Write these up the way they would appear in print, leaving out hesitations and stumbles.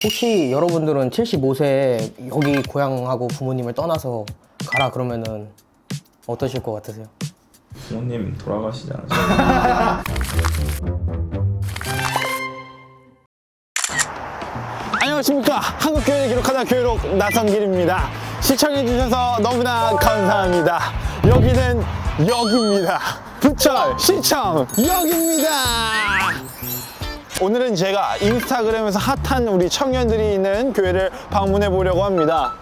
혹시 여러분들은 75세 여기 고향하고 부모님을 떠나서 가라 그러면은 어떠실 것 같으세요? 부모님 돌아가시지 않으세요? 안녕하십니까. 한국교회를 기록하다 교회록 나성길입니다. 시청해주셔서 너무나 감사합니다. 여기는 여기입니다. 부천 시청 여기입니다. 오늘은 제가 인스타그램에서 핫한 우리 청년들이 있는 교회를 방문해 보려고 합니다.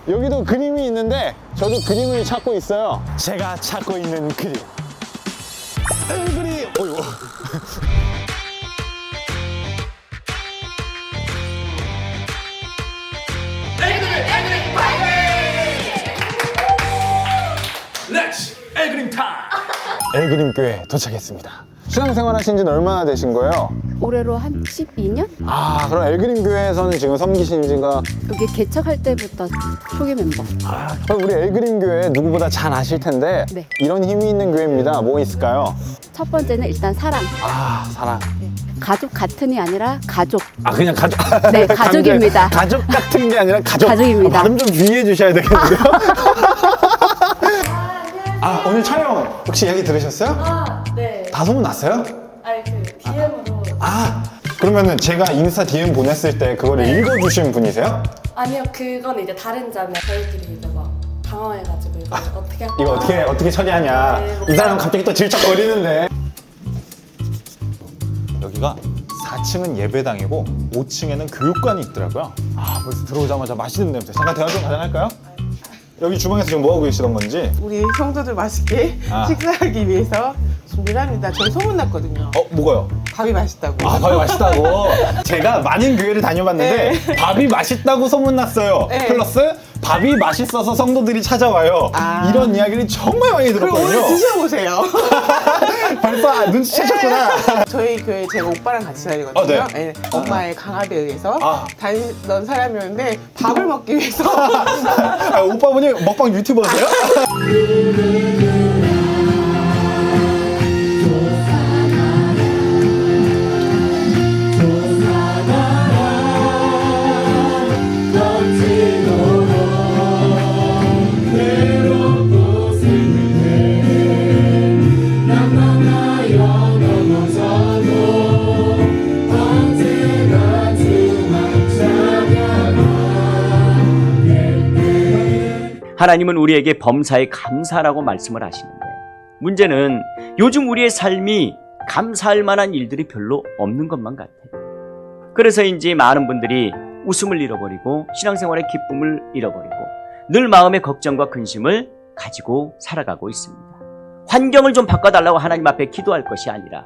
여기도 그림이 있는데 저도 그림을 찾고 있어요. 제가 찾고 있는 그림. 그림. 어이구. 렛츠 엘그림 타임! 엘그림 교회 도착했습니다. 신앙생활 하신 지는 얼마나 되신 거예요? 올해로 한 12년? 그럼 엘그림 교회에서는 지금 섬기신 지가 여기 개척할 때부터 초기 멤버. 그럼 우리 엘그림 교회 누구보다 잘 아실 텐데 네. 이런 힘이 있는 교회입니다. 뭐 있을까요? 첫 번째는 일단 사랑. 사랑. 가족 같은이 아니라 가족. 그냥 가족. 네, 가족입니다. 가족 같은 게 아니라 가족. 가족입니다. 발음 좀 주의해 주셔야 되겠는데요? 오늘 촬영 혹시 얘기 들으셨어요? 네. 다 소문났어요? 아니 DM으로. 그러면은 제가 인스타 DM 보냈을 때 그거를 읽어주신 분이세요? 아니요, 그건 이제 다른 자매. 저희끼리 이제 막 당황해가지고 이거 어떻게 할까? 이거 어떻게 처리하냐. 네, 이 사람 갑자기 또 질척거리는데. 여기가 4층은 예배당이고 5층에는 교육관이 있더라고요. 벌써 들어오자마자 맛있는 냄새. 잠깐 대화 좀 가능할까요? 여기 주방에서 지금 뭐 하고 계시던 건지. 우리 성도들 맛있게 식사하기 위해서 준비를 합니다. 저희 소문났거든요. 뭐가요? 밥이 맛있다고. 밥이 맛있다고. 제가 많은 교회를 다녀봤는데 밥이 맛있다고 소문났어요. 네. 플러스 밥이 맛있어서 성도들이 찾아와요. 이런 이야기를 정말 많이 그럼 들었거든요. 오늘 드셔보세요. 벌써 눈치채셨구나. 저희 교회 제가 오빠랑 같이 다니거든요. 네. 네, 엄마의 강압에 의해서 아. 다니던 사람이었는데 밥을 먹기 위해서 오빠분이 먹방 유튜버세요? 하나님은 우리에게 범사에 감사라고 말씀을 하시는데, 문제는 요즘 우리의 삶이 감사할 만한 일들이 별로 없는 것만 같아요. 그래서인지 많은 분들이 웃음을 잃어버리고 신앙생활의 기쁨을 잃어버리고 늘 마음의 걱정과 근심을 가지고 살아가고 있습니다. 환경을 좀 바꿔달라고 하나님 앞에 기도할 것이 아니라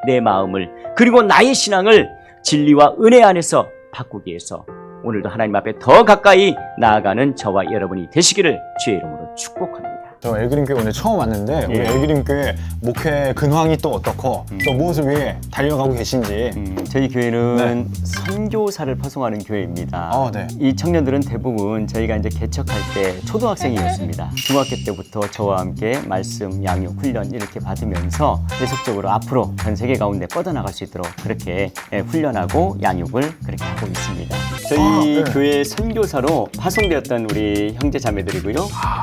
내 마음을, 그리고 나의 신앙을 진리와 은혜 안에서 바꾸기 위해서 오늘도 하나님 앞에 더 가까이 나아가는 저와 여러분이 되시기를 주의 이름으로 축복합니다. 저 엘그림 교회 오늘 처음 왔는데 우리 엘그림 교회 목회 근황이 또 어떻고 또 무엇을 위해 달려가고 계신지. 저희 교회는 선교사를 파송하는 교회입니다. 네. 이 청년들은 대부분 저희가 이제 개척할 때 초등학생이었습니다. 중학교 때부터 저와 함께 말씀, 양육, 훈련 이렇게 받으면서 계속적으로 앞으로 전 세계 가운데 뻗어나갈 수 있도록 그렇게 훈련하고 양육을 그렇게 하고 있습니다. 저희 교회 선교사로 파송되었던 우리 형제 자매들이고요.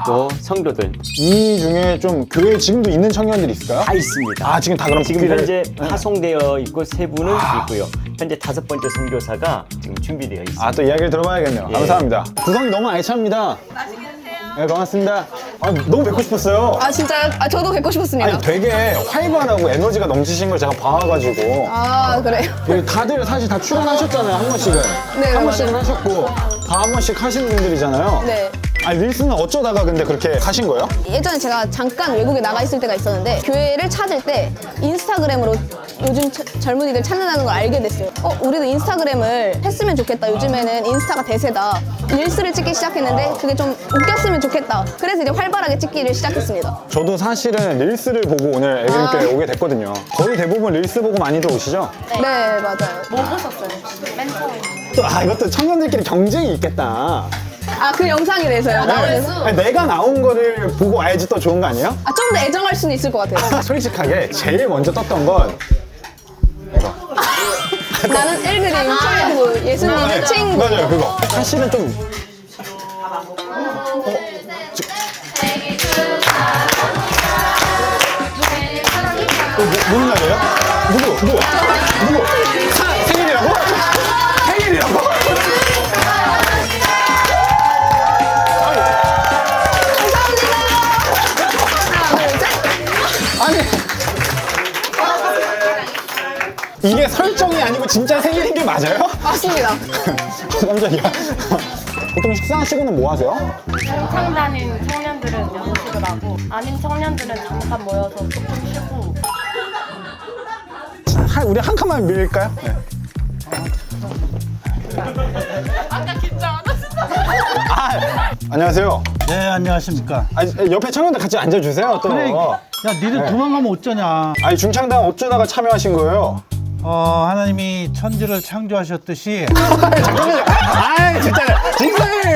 또 성도들 이 중에 좀 교회에 지금도 있는 청년들이 있을까요? 다 있습니다. 지금 다 그럼 지금 준비를- 현재 파송되어 있고 3분은 있고요. 현재 5번째 선교사가 지금 준비되어 있습니다. 또 이야기를 들어봐야겠네요. 감사합니다. 구성이 너무 알찹니다. 맛있게 드세요. 네, 고맙습니다. 너무 뵙고 싶었어요. 진짜요? 저도 뵙고 싶었습니다. 되게 활발하고 에너지가 넘치신 걸 제가 봐가지고. 그래요? 다들 사실 다 출연하셨잖아요, 한 번씩은. 네, 한 번씩은 하셨고, 다 한 번씩 하시는 분들이잖아요. 네. 릴스는 어쩌다가 근데 그렇게 하신 거예요? 예전에 제가 잠깐 외국에 나가 있을 때가 있었는데 교회를 찾을 때 인스타그램으로 요즘 젊은이들 찾는다는 걸 알게 됐어요. 우리도 인스타그램을 했으면 좋겠다. 요즘에는 인스타가 대세다. 릴스를 찍기 시작했는데 그게 좀 웃겼으면 좋겠다. 그래서 이제 활발하게 찍기를 시작했습니다. 저도 사실은 릴스를 보고 오늘 엘그림교회 오게 됐거든요. 거의 대부분 릴스 보고 많이들 오시죠? 네, 맞아요. 뭐 보셨어요? 맨 처음에. 이것도 청년들끼리 경쟁이 있겠다. 그 영상에 대해서요. 나오면서. 내가 나온 거를 보고 와야지 또 좋은 거 아니에요? 좀 더 애정할 수는 있을 것 같아요. 솔직하게 제일 먼저 떴던 건 이거. 나는 1그림 친구, 예수님의 친구. 맞아요, 그거. 사실은 좀. 무슨 날이에요? 누구? 생일이라고? 생일이라고? 아니. 이게 설정이 아니고 진짜 생일인 게 맞아요? 맞습니다. 깜짝이야. 보통 식사하시고는 뭐 하세요? 한창 다닌 청년들은 연습을 하고 아닌 청년들은 잠깐 모여서 조금 쉬고 우리 한 칸만 밀릴까요? 네. 안녕하세요. 네, 안녕하십니까. 옆에 청년들 같이 앉아주세요. 또. 그래, 야, 니들 도망가면 어쩌냐. 아니 중창단 어쩌다가 참여하신 거예요? 하나님이 천지를 창조하셨듯이. 잠깐만요. 진짜 집사님.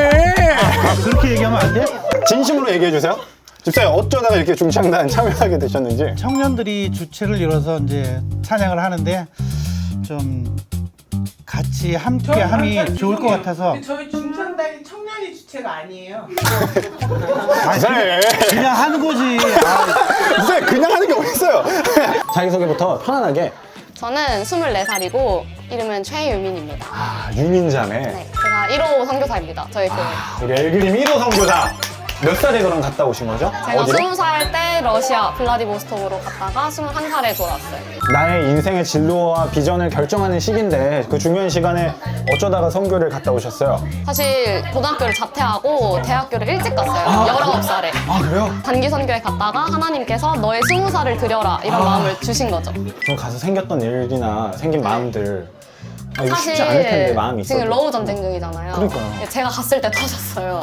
그렇게 얘기하면 안 돼? 진심으로 얘기해 주세요. 집사님 어쩌다가 이렇게 중창단 참여하게 되셨는지. 청년들이 주체를 이뤄서 이제 찬양을 하는데 좀 같이 함께함이 좋을 것 같아서. 저희 중창단이 청년이 주체가 아니에요. 집사님. 그냥 하는 거지. 집사님 그냥 하는 게 어딨어요. 자기소개부터 편안하게. 저는 24살이고 이름은 최유민입니다. 유민자매. 네, 제가 1호 선교사입니다. 저희 교회. 우리 엘그림 1호 선교사. 몇 살에 그럼 갔다 오신 거죠? 제가 어디로? 20살 때 러시아 블라디보스톡으로 갔다가 21살에 돌아왔어요. 나의 인생의 진로와 비전을 결정하는 시기인데 그 중요한 시간에 어쩌다가 선교를 갔다 오셨어요? 사실 고등학교를 자퇴하고 대학교를 일찍 갔어요. 19살에. 그래요? 단기 선교에 갔다가 하나님께서 너의 20살을 드려라 이런 마음을 주신 거죠. 좀 가서 생겼던 일이나 생긴 마음들 이거 쉽지 않을 텐데 마음이 있어도. 지금 러우 전쟁 중이잖아요. 그러니까요. 제가 갔을 때 터졌어요.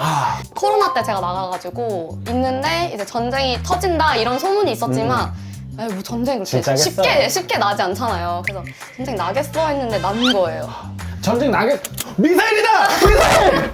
코로나 때 제가 나가가지고 있는데 이제 전쟁이 터진다 이런 소문이 있었지만 에이, 뭐 전쟁이 그렇게 쉽게 나지 않잖아요. 그래서 전쟁 나겠어 했는데 난 거예요. 전쟁 미사일이다! 미사일!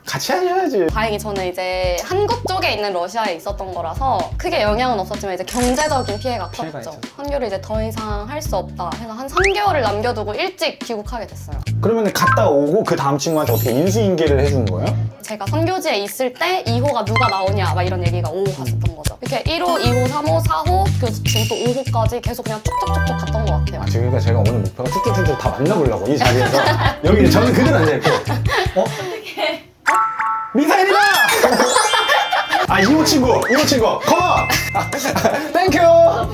같이 하셔야지. 다행히 저는 이제 한국 쪽에 있는 러시아에 있었던 거라서 크게 영향은 없었지만 이제 경제적인 피해가 컸죠. 선교를 이제 더 이상 할 수 없다 해서 한 3개월을 남겨두고 일찍 귀국하게 됐어요. 그러면 갔다 오고 그 다음 친구한테 어떻게 인수인계를 해준 거예요? 제가 선교지에 있을 때 2호가 누가 나오냐 막 이런 얘기가 오고 갔었던 거죠. 이렇게 1호, 2호, 3호, 4호 그래서 지금 또 5호까지 계속 그냥 쭉쭉쭉쭉 갔던 것 같아요. 지금 그러니까 제가 오늘 목표가 쭉쭉쭉쭉 다 만나보려고 이 자리에서 여기 저는 그대로 앉아있고 미사일이다! 2호 친구 컴온! 땡큐!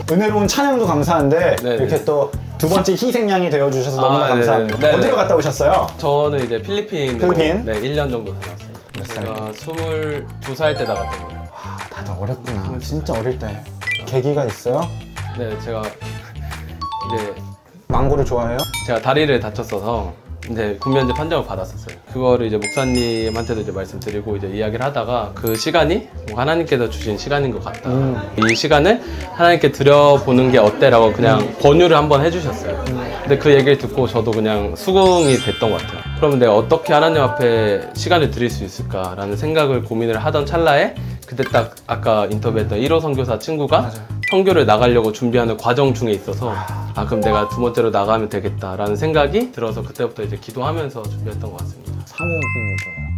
은혜로운 찬양도 감사한데 네네. 이렇게 또 두 번째 희생양이 되어주셔서 너무나 네네. 감사합니다. 네네. 어디로 갔다 오셨어요? 저는 이제 필리핀 필리핀? 네, 1년 정도 다녔어요. 몇 제가 22살 때 나갔던 거예요. 다들 어렸구나. 진짜 어릴 때. 계기가 있어요? 네, 제가 이제 망고를 좋아해요? 제가 다리를 다쳤어서 이제 군면제 판정을 받았었어요. 그거를 이제 목사님한테도 이제 말씀드리고 이제 이야기를 하다가 그 시간이 뭐 하나님께서 주신 시간인 것 같다. 이 시간을 하나님께 드려보는 게 어때라고 그냥 권유를 한번 해주셨어요. 근데 그 얘기를 듣고 저도 그냥 수긍이 됐던 것 같아요. 그러면 내가 어떻게 하나님 앞에 시간을 드릴 수 있을까라는 생각을 고민을 하던 찰나에 그때 딱 아까 인터뷰했던 1호 선교사 친구가 선교를 나가려고 준비하는 과정 중에 있어서 그럼 내가 두 번째로 나가면 되겠다라는 생각이 들어서 그때부터 이제 기도하면서 준비했던 것 같습니다. 사모님이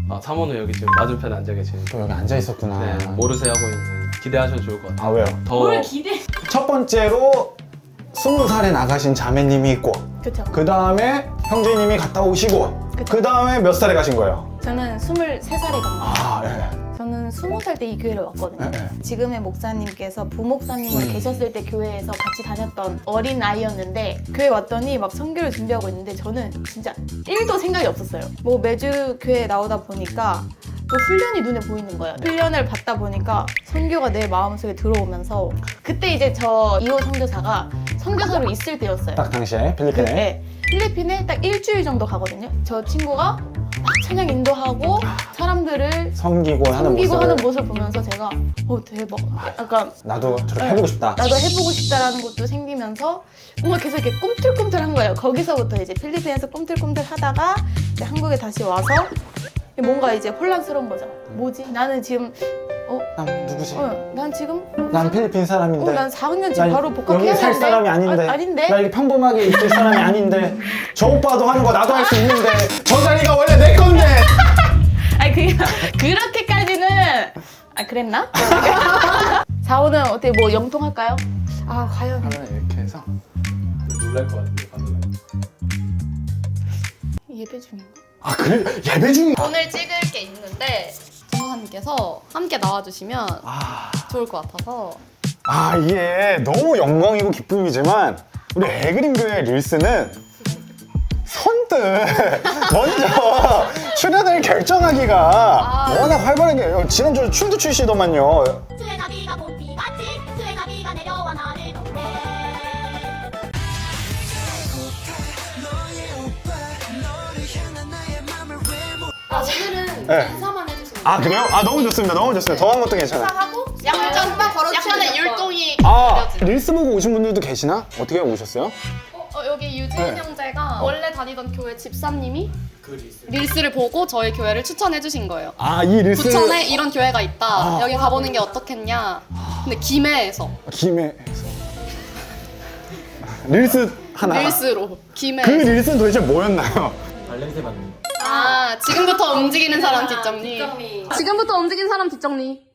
뭐예요? 사모는 여기 지금 맞은편에 앉아 계시는데 또 여기 앉아있었구나. 네, 모르세 하고 있는 기대하셔도 좋을 것 같아요. 왜요? 더 첫 번째로 20살에 나가신 자매님이 있고 그쵸. 그 다음에 형제님이 갔다 오시고 그 다음에 몇 살에 가신 거예요? 저는 23살에 갑니다. 예. 저는 20살 때 이 교회를 왔거든요. 네. 지금의 목사님께서 부목사님으로 계셨을 때 교회에서 같이 다녔던 어린 아이였는데 교회 왔더니 막 선교를 준비하고 있는데 저는 진짜 1도 생각이 없었어요. 뭐 매주 교회에 나오다 보니까 또 훈련이 눈에 보이는 거예요. 훈련을 받다 보니까 선교가 내 마음속에 들어오면서 그때 이제 저 2호 선교사가 선교사로 있을 때였어요. 딱 당시에 필리핀에. 네. 필리핀에 딱 일주일 정도 가거든요. 저 친구가 막 찬양 인도하고 사람들을 섬기고 하는 모습을 보면서 제가 대박. 약간 나도 저렇게 해보고 싶다. 나도 해보고 싶다라는 것도 생기면서 뭔가 계속 이렇게 꿈틀꿈틀한 거예요. 거기서부터 이제 필리핀에서 꿈틀꿈틀 하다가 이제 한국에 다시 와서 뭔가 이제 혼란스러운 거죠. 뭐지? 나는 지금 난 누구지? 난 지금 난 필리핀 사람인데. 난 4학년 지금 바로 복학해야 여기 살 되는데. 사람이 아닌데. 아닌데? 나 이렇게 평범하게 있을 사람이 아닌데. 저 오빠도 하는 거 나도 할 수 있는데. 저 자리가 원래 내 건데. 아니 그렇게까지는 그랬나? 자오는 어떻게 뭐 영통할까요? 과연 이렇게 해서. 놀랄 것 같은데 받으면. 예배 중인가? 그래? 예배 중이. 오늘 찍을 게 있는데 전사님께서 함께 나와주시면 좋을 것 같아서. 이게 너무 영광이고 기쁨이지만 우리 애그림 교회 릴스는 선뜻 먼저 출연을 결정하기가 워낙 활발하게 지난주에 춤도 추시더만요. 오늘은 네. 인사만 해주시면 그래요? 너무 좋습니다. 너무 좋습니다. 더한 것도 괜찮아요. 하고 약간의 율동이 릴스 보고 오신 분들도 계시나? 어떻게 오셨어요? 여기 유진 네. 형제가 원래 다니던 교회 집사님이 릴스를 보고 저희 교회를 추천해 주신 거예요. 이 릴스 부천에 이런 교회가 있다. 여기 가보는 게 어떻겠냐. 근데 김해에서 김해에서 릴스 하나. 릴스로 김해. 그 릴스는 도대체 뭐였나요? 발냄새 맡는 거. 지금부터 움직이는 사람 뒷정리. 지금부터 움직이는 사람 뒷정리.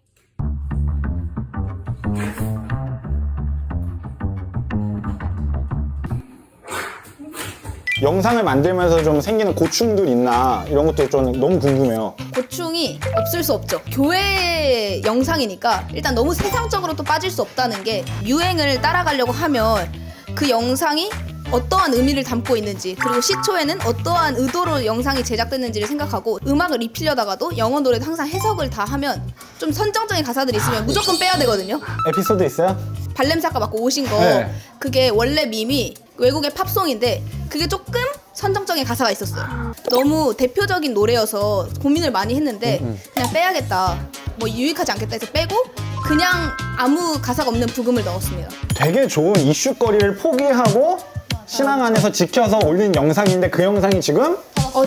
영상을 만들면서 좀 생기는 고충들 있나 이런 것도 좀 너무 궁금해요. 고충이 없을 수 없죠. 교회 영상이니까 일단 너무 세상적으로 또 빠질 수 없다는 게 유행을 따라가려고 하면 그 영상이 어떠한 의미를 담고 있는지 그리고 시초에는 어떠한 의도로 영상이 제작됐는지를 생각하고 음악을 입히려다가도 영어 노래도 항상 해석을 다 하면 좀 선정적인 가사들이 있으면 무조건 빼야 되거든요. 에피소드 있어요? 발냄새 아까 맡고 오신 거 네. 그게 원래 밈이 외국의 팝송인데 그게 조금 선정적인 가사가 있었어요. 너무 대표적인 노래여서 고민을 많이 했는데 그냥 빼야겠다, 뭐 유익하지 않겠다 해서 빼고 그냥 아무 가사가 없는 부금을 넣었습니다. 되게 좋은 이슈거리를 포기하고 신앙 안에서 지켜서 올린 영상인데 그 영상이 지금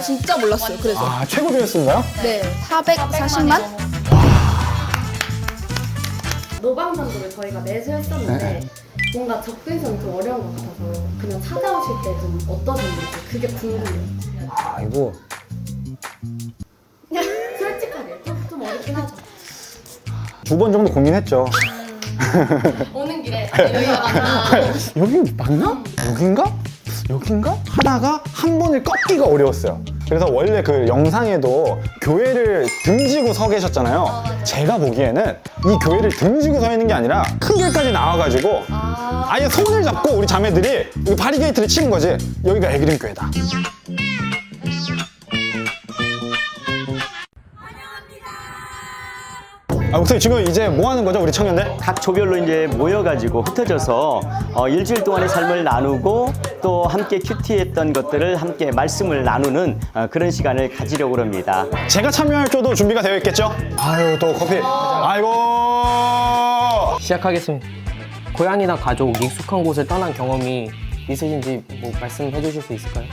진짜 몰랐어요. 그래서 최고 뷰였습니다요? 네, 440만? 노방산도를 저희가 매주 했었는데 뭔가 접근성이 좀 어려운 것 같아서 그냥 찾아오실 때 좀 어떠셨는지 그게 궁금해요. 이거 솔직하게 좀 어렵긴 하죠. 2번 정도 고민했죠. 오는 길에 여기가 맞나? 여기 맞나? 여긴가? 하다가 한 번을 꺾기가 어려웠어요. 그래서 원래 그 영상에도 교회를 등지고 서 계셨잖아요. 제가 보기에는 이 교회를 등지고 서 있는 게 아니라 큰 길까지 나와가지고 아예 손을 잡고 우리 자매들이 이 바리게이트를 치는 거지. 여기가 애그림 교회다. 목사님 지금 이제 뭐 하는 거죠, 우리 청년들? 각 조별로 이제 모여가지고 흩어져서 일주일 동안의 삶을 나누고 또 함께 큐티했던 것들을 함께 말씀을 나누는 그런 시간을 가지려고 합니다. 제가 참여할 때도 준비가 되어 있겠죠? 아유, 또 커피. 아이고. 시작하겠습니다. 고향이나 가족, 익숙한 곳을 떠난 경험이 있으신지 뭐 말씀해 주실 수 있을까요?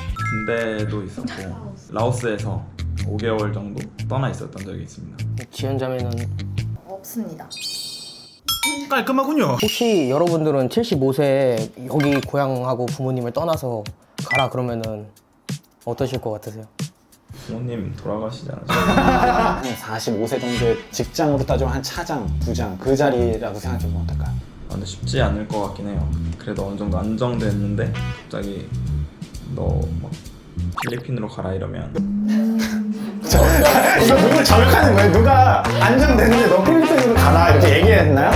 군대도 있었고 라오스에서 5개월 정도 떠나 있었던 적이 있습니다. 지연자매는 없습니다. 깔끔하군요. 혹시 여러분들은 75세 여기 고향하고 부모님을 떠나서 가라 그러면은 어떠실 것 같으세요? 부모님 돌아가시지 않으세요? 한 45세 정도의 직장으로 따지면 한 차장, 부장 그 자리라고 생각해보면 어떨까요? 근데 쉽지 않을 것 같긴 해요. 그래도 어느 정도 안정됐는데 갑자기 너 막 필리핀으로 가라 이러면 이거 누굴 저격하는 거예요? 누가 안정됐는데 너 필리핀으로 가라 이렇게 얘기했나요?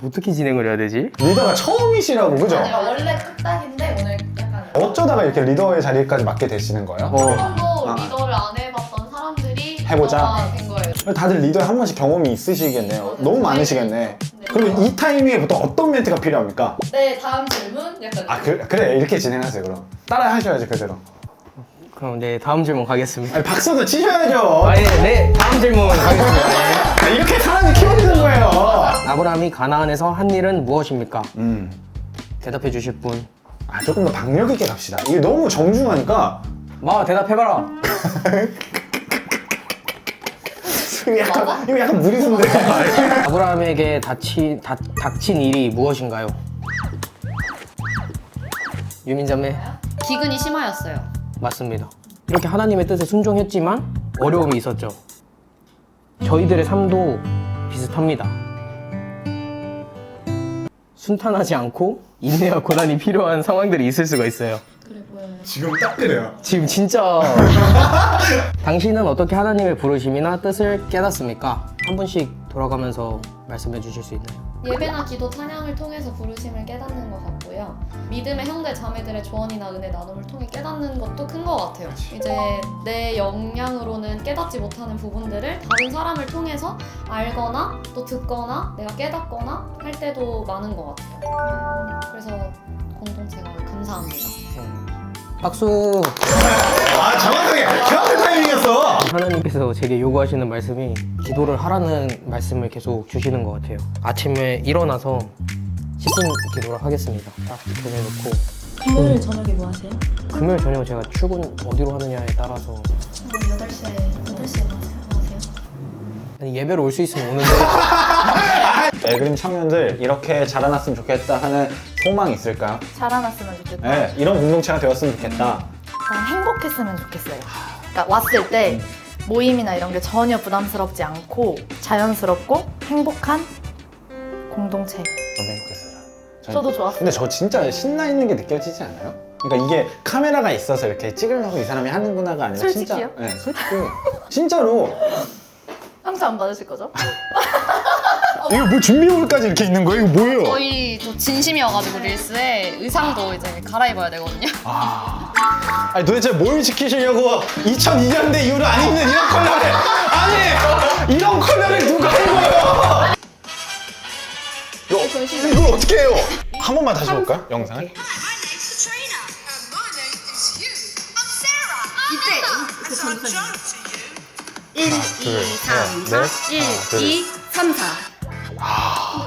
어떻게 진행을 해야 되지? 리더가 처음이시라고, 그죠? 원래 뚝딱인데 오늘 약간 어쩌다가 이렇게 리더의 자리까지 맡게 되시는 거예요? 처음도 리더를 안 해봤던 사람들이 해보자. 리더가 된 거예요. 다들 리더에 한 번씩 경험이 있으시겠네요. 너무 많으시겠네. 그럼 이 타이밍에 보통 어떤 멘트가 필요합니까? 네, 다음 질문 약간 그래 이렇게 진행하세요. 그럼 따라 하셔야지 그대로. 그럼 네, 다음 질문 가겠습니다. 아니, 박수도 치셔야죠. 네, 다음 질문 가겠습니다. 이렇게 사람이 키워지는 거예요. 아브라함이 가나안에서 한 일은 무엇입니까? 대답해 주실 분. 조금 더 박력 있게 갑시다. 이게 너무 정중하니까. 대답해봐라. 이거 약간 무리수인데. 아브라함에게 닥친 일이 무엇인가요? 유민자매 기근이 심하였어요. 맞습니다. 이렇게 하나님의 뜻에 순종했지만 어려움이 있었죠. 저희들의 삶도 비슷합니다. 순탄하지 않고 인내와 고난이 필요한 상황들이 있을 수가 있어요. 지금 딱 그래요. 지금 진짜 당신은 어떻게 하나님의 부르심이나 뜻을 깨닫습니까? 한 분씩 돌아가면서 말씀해 주실 수 있나요? 예배나 기도, 찬양을 통해서 부르심을 깨닫는 것 같고요. 믿음의 형제 자매들의 조언이나 은혜 나눔을 통해 깨닫는 것도 큰 것 같아요. 이제 내 역량으로는 깨닫지 못하는 부분들을 다른 사람을 통해서 알거나 또 듣거나 내가 깨닫거나 할 때도 많은 것 같아요. 그래서 공동체가 감사합니다. 박수! 아, 정확한 타이밍이었어. 하나님께서 제게 요구하시는 말씀이 기도를 하라는 말씀을 계속 주시는 것 같아요. 아침에 일어나서 씻은 기도를 하겠습니다. 딱 보내놓고. 금요일 저녁에 뭐 하세요? 금요일 저녁 제가 출근 어디로 하느냐에 따라서 8시에 하세요? 아니, 예배로 올 수 있으면 오는데 에그린 청년들 이렇게 자라났으면 좋겠다 하는 소망이 있을까요? 자라났으면 좋겠다. 네, 이런 공동체가 되었으면 좋겠다. 난 행복했으면 좋겠어요. 그러니까 왔을 때 모임이나 이런 게 전혀 부담스럽지 않고 자연스럽고 행복한 공동체. 너무 행복했어요. 저도 좋았어요. 근데 저 진짜 신나 있는 게 느껴지지 않아요? 그러니까 이게 카메라가 있어서 이렇게 찍으려고 이 사람이 하는구나가 아니라 솔직히요? 진짜. 네, 솔직히 진짜로. 상처 안 받으실 거죠? 이거 뭐 준비물까지 이렇게 있는 거예요? 이거 뭐예요? 저희 또 진심이어가지고 릴스에 의상도 이제 갈아입어야 되거든요. 아니 도대체 뭘 지키시려고 2002년대 이후로 안 입는 이런 컬러를 아니 이런 컬러를 누가 입어요? 이걸 어떻게 해요? 한 번만 다시 볼까요? 영상을? 이때 그 전선이 1, 2, 둘, 3, 셋, 4 1, 둘. 2, 3, 4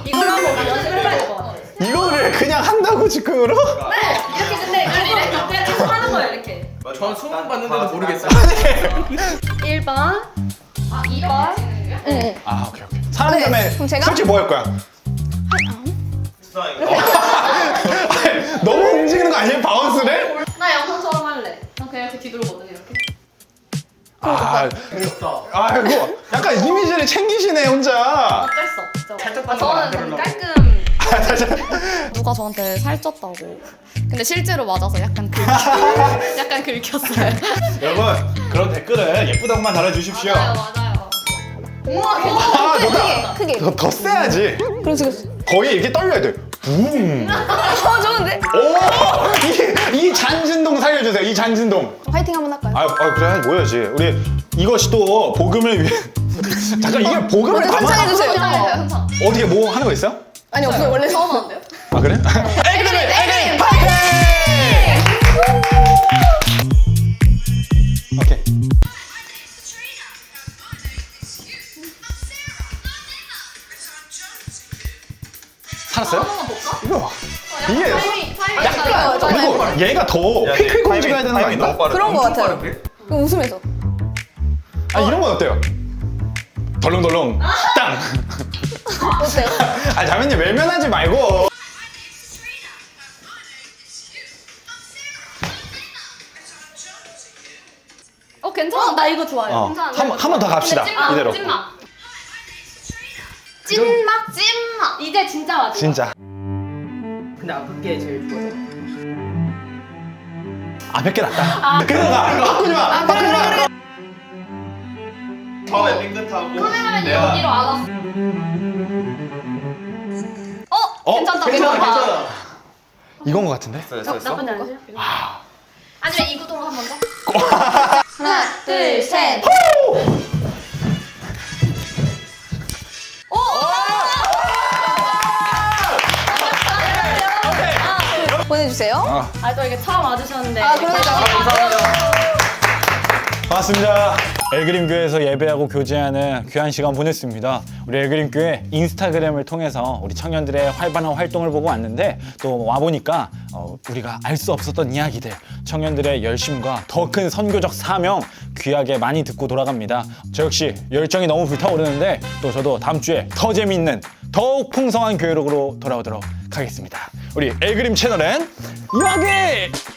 이걸 한번 연습을 해봐야 될 것 같아요. 이거를 그냥 한다고 지금으로? 네! 이렇게 근데 그냥 계속 하는 거예요 이렇게. 전 소문 봤는데도 모르겠어요. 1번 2번 아 오케이. 사람 때문에 그럼 제가? 솔직히 뭐 할 거야? 아니, 너무 움직이는 거 아니에요? 바운스를? 나 영상처럼 할래. 난 그냥 이렇게 뒤돌거든 이렇게. 아이고 약간 이미지를 챙기시네 혼자. 어쩔 수 없죠. 저는 깔끔. 누가 저한테 살쪘다고. 근데 실제로 맞아서 약간 긁혔어요. 여러분 그런 댓글을 예쁘다고만 달아주십시오. 맞아요. 아 좋다. 크게. 더 세야지. 그럼 지금 거의 이렇게 떨려야 돼. 붐. 좋은데? 오! 이 잔진동 살려주세요. 이 잔진동. 화이팅 한번 할까요? 그래 모여야지. 우리 이것이 또 복음을 위해. 잠깐 이게 복음을 먼저 담아. 칭찬해주세요. 어떻게 뭐 하는 거 있어요? 아니 없어요 원래 처음 하는데요? 아 그래? 에그린 파이팅! 오케이. 살았어요? 이거 봐. 이게 그리고 얘가 더 퀵퀵 움직여야 되는 거 아닌가? 그런 거 같아요. 그럼 웃으면서. 아 이런 건 어때요? 덜렁덜렁 땅. 어때요? 아 자매님 외면하지 말고. 괜찮아. 나 이거 좋아요. 한 번 더 갑시다. 이대로. 찐막. 이제 진짜 맞아. 진짜. 근데 아픈 게 제일 좋아요. 아 100개 낫다. 그러가 바꾸지 마. 바꾸지 마. 처음에 삐끗하고 카메라맨이 여기로 안 왔어. 괜찮다. 이건 거 같은데? 나쁘지 않으세요? 아니면 이 구도로 한 번 더? 하나, 둘, 셋. 보내주세요. 또 이게 처음 와주셨는데. 그러니까. 반갑습니다. 엘그림 교회에서 예배하고 교제하는 귀한 시간 보냈습니다. 우리 엘그림 교회 인스타그램을 통해서 우리 청년들의 활발한 활동을 보고 왔는데 또 와보니까 우리가 알 수 없었던 이야기들, 청년들의 열심과 더 큰 선교적 사명 귀하게 많이 듣고 돌아갑니다. 저 역시 열정이 너무 불타오르는데 또 저도 다음 주에 더 재미있는 더욱 풍성한 교회록으로 돌아오도록 하겠습니다. 우리 엘그림 채널은 여기!